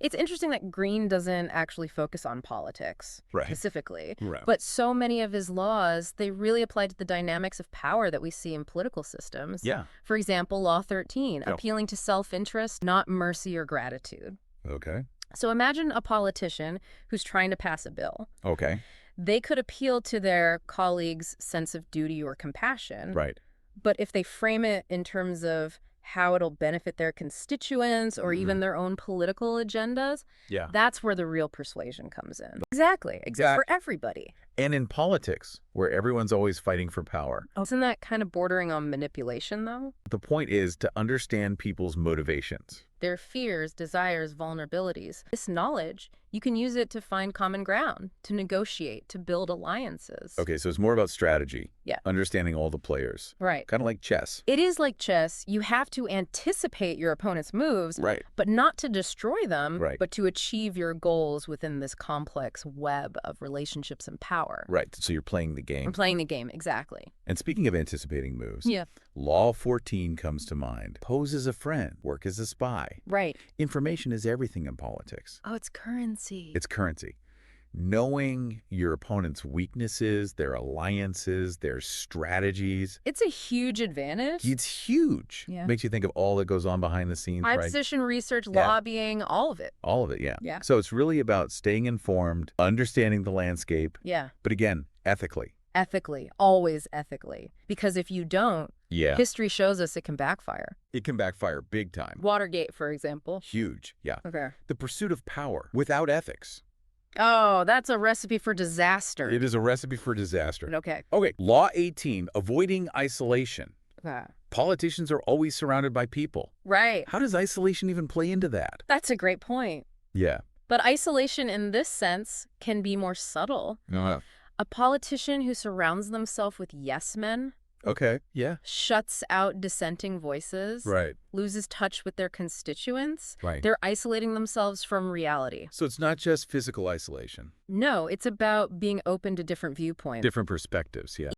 It's interesting that Greene doesn't actually focus on politics Right. specifically, Right. but so many of his laws, they really apply to the dynamics of power that we see in political systems. Yeah. For example, Law 13, Yeah. appealing to self-interest, not mercy or gratitude. Okay. So imagine a politician who's trying to pass a bill. Okay. They could appeal to their colleagues' sense of duty or compassion. Right. But if they frame it in terms of how it'll benefit their constituents or even their own political agendas, Yeah. that's where the real persuasion comes in. Exactly. For everybody. And in politics, where everyone's always fighting for power. Isn't that kind of bordering on manipulation, though? The point is to understand people's motivations. Their fears, desires, vulnerabilities. This knowledge, you can use it to find common ground, to negotiate, to build alliances. Okay, so it's more about strategy. Yeah. Understanding all the players. Right. Kind of like chess. It is like chess. You have to anticipate your opponent's moves, Right. but not to destroy them, Right. but to achieve your goals within this complex web of relationships and power. Right, so you're playing the game. I'm playing the game, exactly. And speaking of anticipating moves, Yeah. Law 14 comes to mind. Pose as a friend, work as a spy. Right. Information is everything in politics. Oh, it's currency. It's currency. Knowing your opponent's weaknesses, their alliances, their strategies, It's a huge advantage. it's huge. Yeah. Makes you think of all that goes on behind the scenes, High right? position research, Yeah. lobbying, all of it. All of it, yeah. Yeah. So it's really about staying informed, understanding the landscape, Yeah. but again, ethically. Ethically, always ethically. Because if you don't, Yeah. history shows us it can backfire. It can backfire big time. Watergate, for example. Huge, yeah. Okay. The pursuit of power without ethics. Oh, that's a recipe for disaster. It is a recipe for disaster. Okay. Okay, Law 18, avoiding isolation. Okay. Politicians are always surrounded by people. Right. How does isolation even play into that? That's a great point. Yeah. But isolation in this sense can be more subtle. A politician who surrounds themselves with yes men Okay, yeah. shuts out dissenting voices, Right, loses touch with their constituents. right. They're isolating themselves from reality. So it's not just physical isolation. No, it's about being open to different viewpoints. Different perspectives, yeah.